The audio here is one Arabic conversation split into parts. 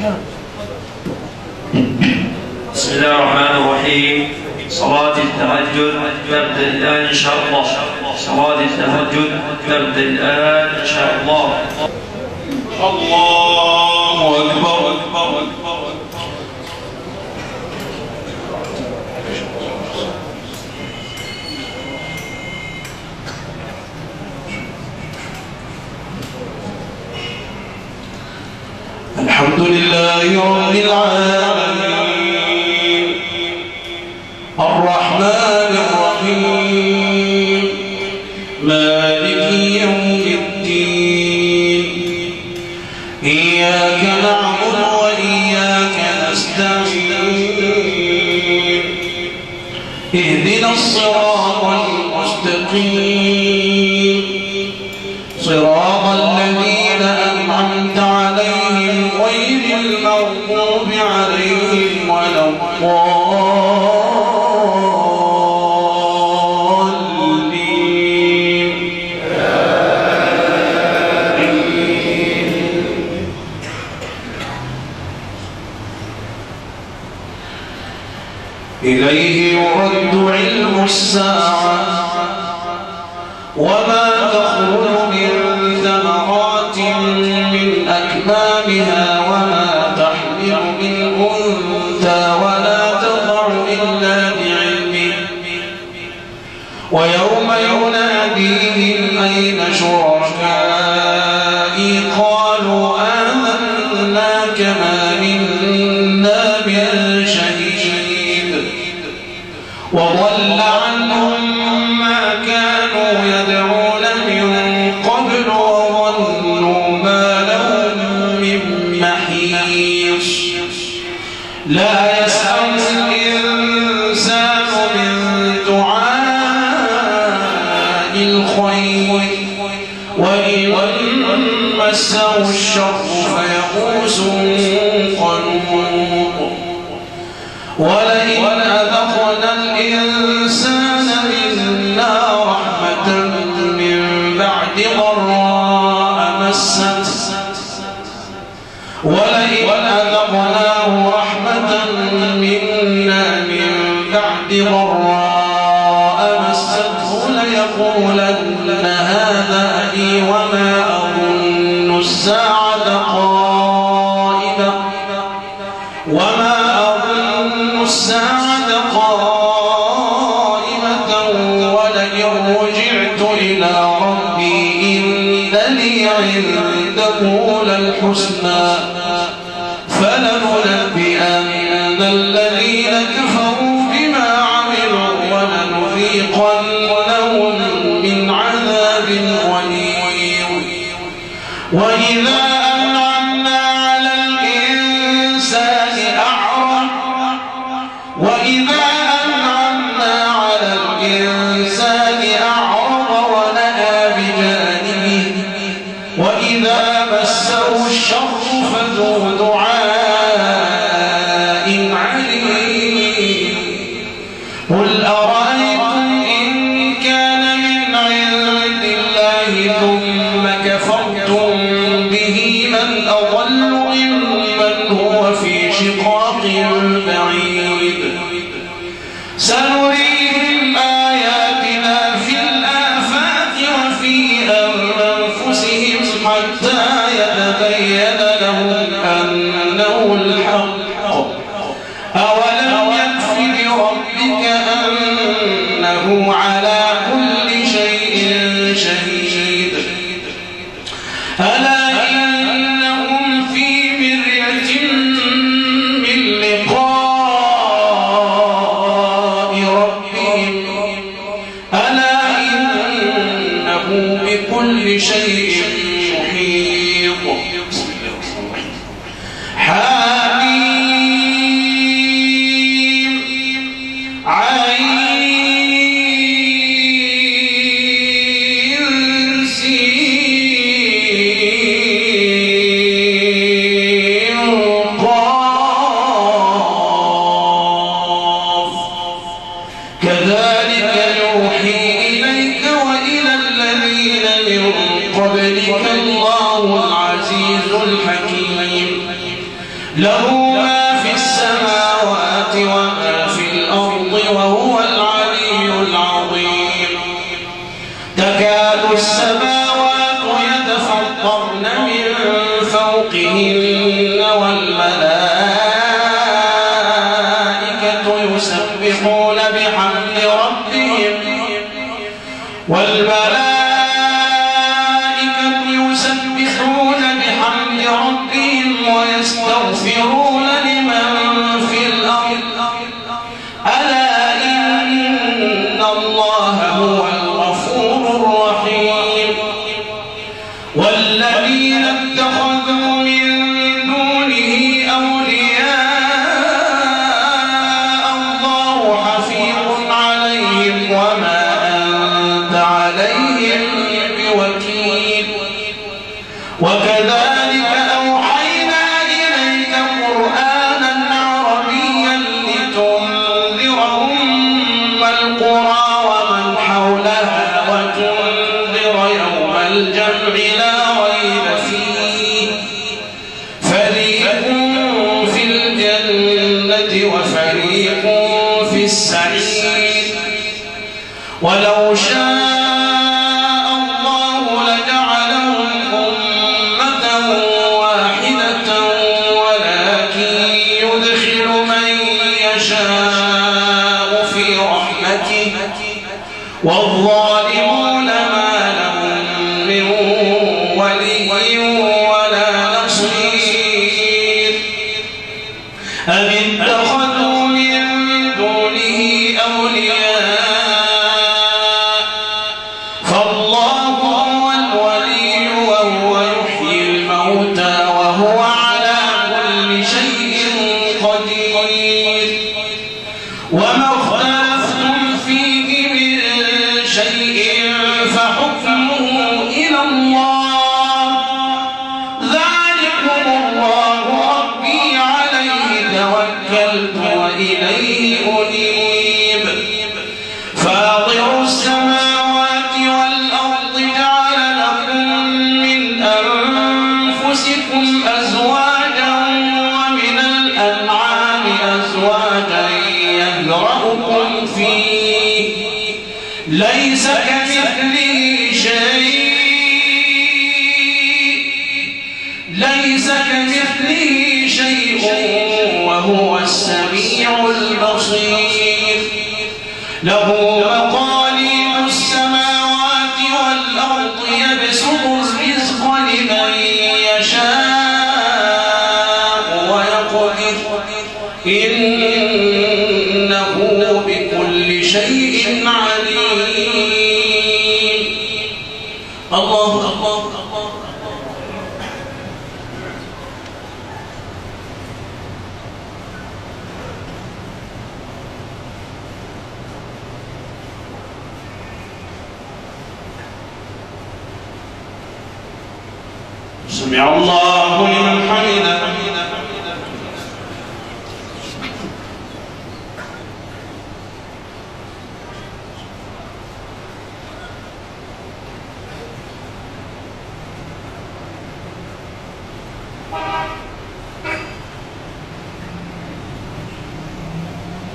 بسم الله الرحمن الرحيم. صلاة التهجد تبدأ الآن إن شاء الله. صلاة التهجد تبدأ الآن إن شاء الله. الله أكبر. الحمد لله رب العالمين الرحمن الرحيم مالك يوم الدين إياك نعبد وإياك نستعين اهدنا الصراط المستقيم صراط الذين أنعمت عليهم غير المغضوب عليهم ولا الضالين. إليه يرد علم الساعة وما تخرج من ثمرات من أكمامها وما تحمل من أنثى ولا تضع إلا بعلمه ويوم يناديهم أين شركائي قالوا آمنا كما منا من شهيد وضل عنهم ما كانوا يدعون من قبل وظنوا ما لهم من محيص لا يسأم الإنسان من دعاء الخير وإن مسه الشر فيئوس قنوط ولئن أذقنا الإنسان منا رحمة من بعد ضراء مسته ولئن أذقناه رحمة منا من بعد ضراء مسته ليقولن هذا لي وما أظن الساعة قائمة ولئن رجعت إلى ربي إن لي عنده للحسنى فلننبئن الذين كفروا بما عملوا ولنذيقنهم من عذاب غليظ وإذا أنعمنا على الإنسان أعرض ونأى بجانبه وإذا مسه الشر فذو دعاء عليم قل أرأيتم إن كان من عند الله ثم كفرتم به من أضل ممن هو في شقاق بعيد سنريهم آياتنا في الآفاق وفي أنفسهم حتى يتبين لهم أنه الحق أولم يكف بربك أنه على كل شيء شهيد ألا إنهم في مرية من لقاء ربهم ألا إنه بكل شيء محيط حميم عين سين قاف كذلك يوحي إليك وإلى الذين من قبلك الله العزيز الحكيم له ما في السماوات وما في الأرض وهو العلي العظيم تكاد السماوات يتفطرن من فوقهن والملائكة يسبحون بحمد ربهم ويستغفرون لمن في الأرض ألا إن الله هو الغفور الرحيم والذين اتخذوا من دونه أولياء الله حفيظ عليهم وما أنت عليهم بوكيل وكذلك لا ريب فيه فريق في الجنة وفريق في السعير ولو شاء الله لجعلهم أمة واحدة ولكن يدخل من يشاء في رحمته والظالمون ما لهم من ولي ولا نصير أم اتخذوا من دونه أولياء فالله هو الولي وهو يحيي الموتى وهو على كل شيء قدير وما اختلفتم فيه من شيء فحكمه إلى الله ذلكم الله ربي عليه توكلت وإليه أنيب فاطر السماوات والأرض جعل لكم من أنفسكم أزواجا ومن الأنعام أزواجا يذرأكم فيه ليس كمثله شيء وهو السميع البصير له مقاليد السماوات والأرض يبسط الرزق لمن يشاء ويقدر إنه بكل شيء عليم الله الله سمع الله لمن حمده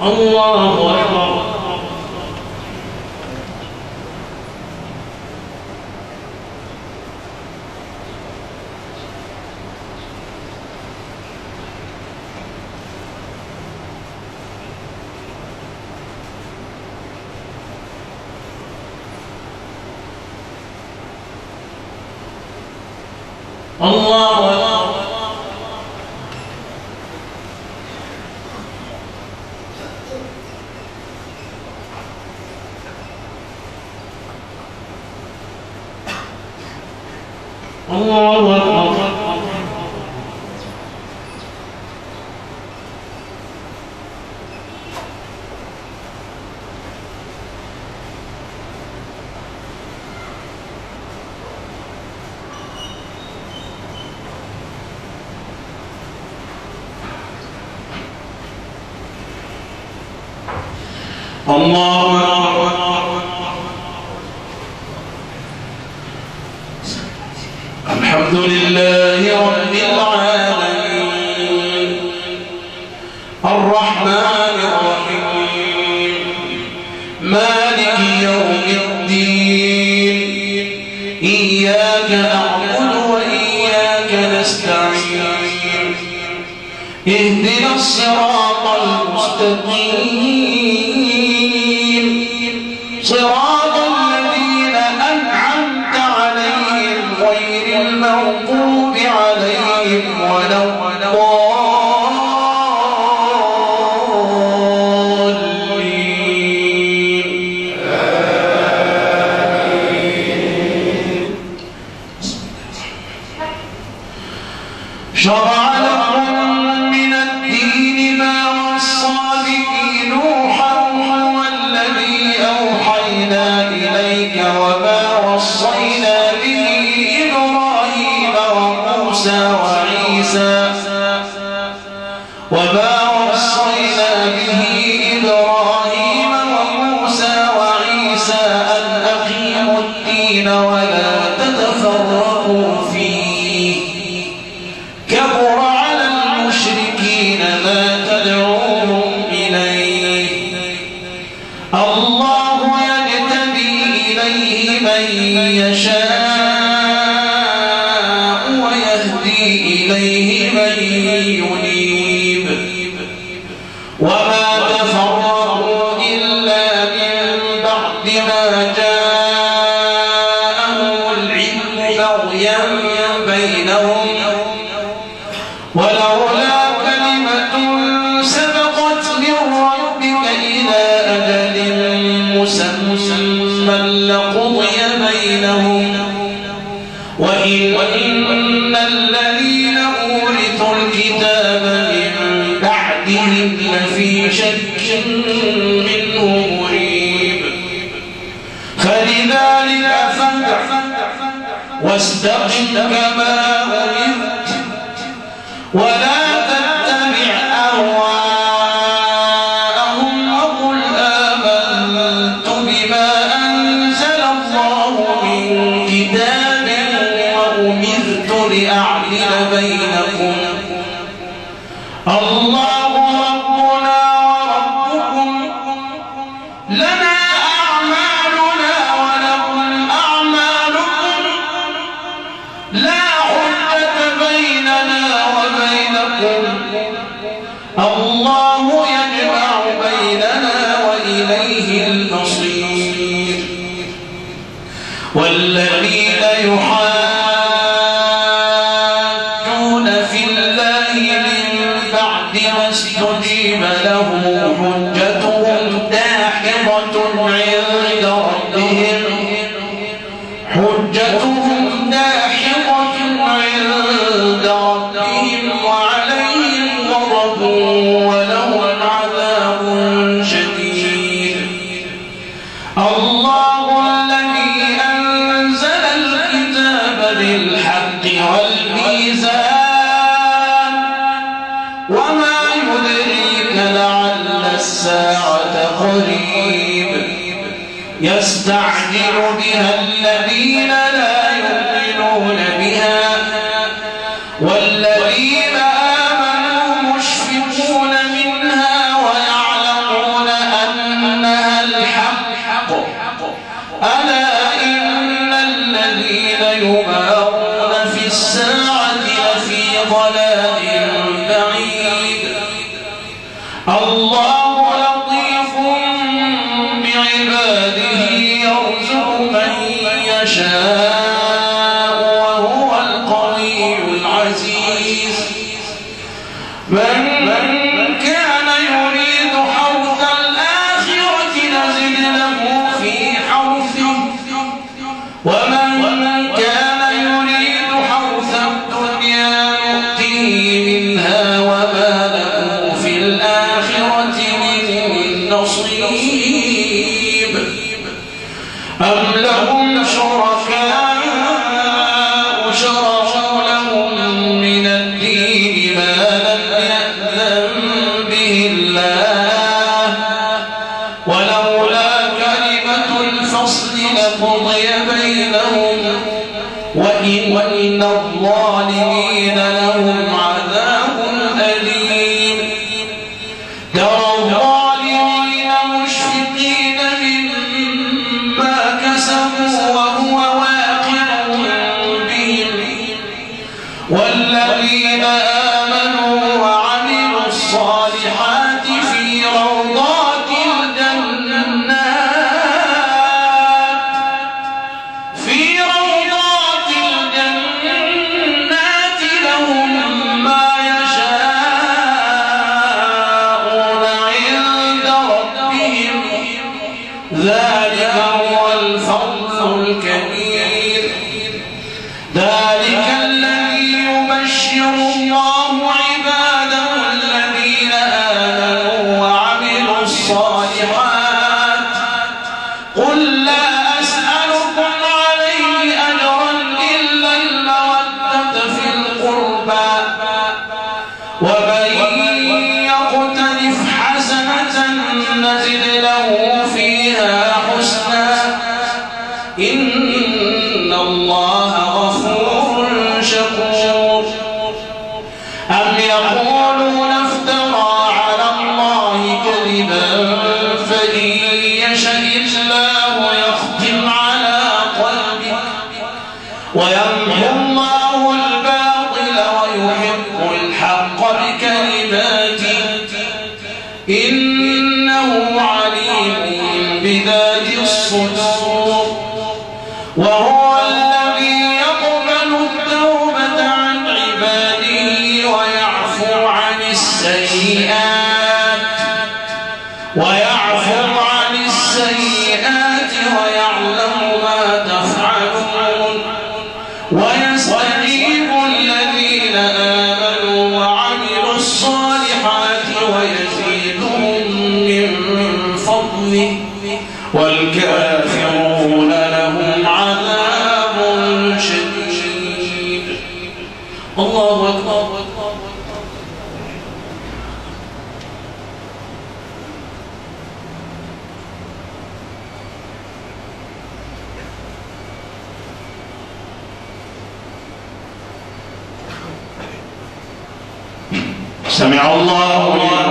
الله أكبر الله أكبر الله أكبر الله أكبر الحمد لله رب العالمين إياك نعبد وإياك نستعين اهدنا الصراط المستقيم صراط الذين أنعمت عليهم غير المغضوب عليهم ولا شرع لكم من الدين ما وصى به نوحا والذي أوحينا إليك وما وصينا به إبراهيم وموسى وعيسى أن أقيموا الدين ولا تتفرقوا فيه كبر على المشركين ما تدعوهم إليه الله يجتبي إليه من يشاء ويهدي إليه من ينيب وما تفرقوا إلا من بعد ما جاءهم العلم بغيا بينهم ولولا كلمة سبقت من ربك إلى أجل مسمى لقضي بينهم وإن الذين أورثوا الكتاب من بعدهم لفي شك منه مريب فلذلك فادع واستقم كما أمرت ولا تتبع أهواءهم وقل آمنت بما أنزل الله من كتاب وأمرت لأعدل بينكم الله ربنا وربكم لنا أعمالنا ولكم أعمالكم لا حجة بيننا وبينكم الله يجمع بيننا وإليه المصير والذين يحاجون في الله من بعد ما استجيب له حجتهم داحضة عند ربهم وعليهم غضب ولهم عذاب شديد الله الذي أنزل الكتاب بالحق والميزان وما يدريك لعل الساعة قريب يستعجل بها الذين لا يؤمنون بها والذين آمنوا مشفقون منها ويعلمون أنها الحق ألا إن الذين يمارون في الساعة لفي ضلال بعيد الله لطيف بعباده يرزق من يشاء وهو القوي العزيز من كان يريد حرث الآخرة نزد له في حرثه ومن كان يريد حرث الدنيا نؤته منها وما له في الآخرة من نصيب أم لهم شركاء شرعوا لهم من الدين ما لم يأذن به الله ولولا كلمة الفصل لقضي بينهم وإن الظالمين لهم عذاب أليم ترى الظالمين مشفقين مما كسبوا وهو واقع ويمحو الله الباطل ويحق الحق بكلماته إنه عليم بذات الصدور وهو الذي يقبل التوبة عن عباده ويعفو عن السيئات ويعلم ما تفعلون ويستجيب الذين آمنوا وعملوا الصالحات ويزيدهم من فضله والكافرون لهم عذاب شديد. الله أكبر. سمع الله لمن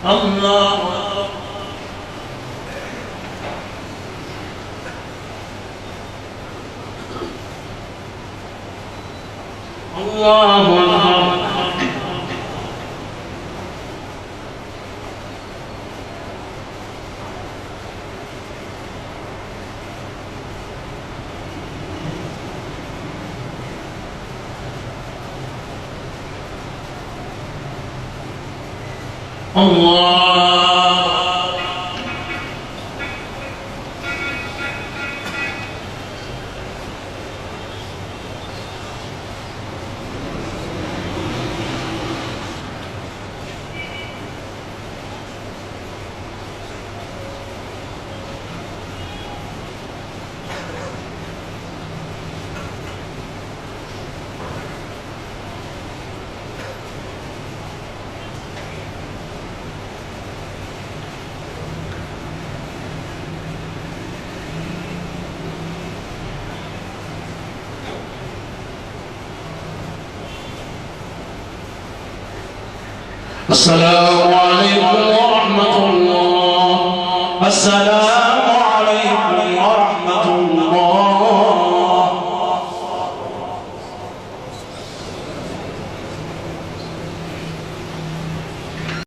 حمده. الله السلام عليكم ورحمة الله. السلام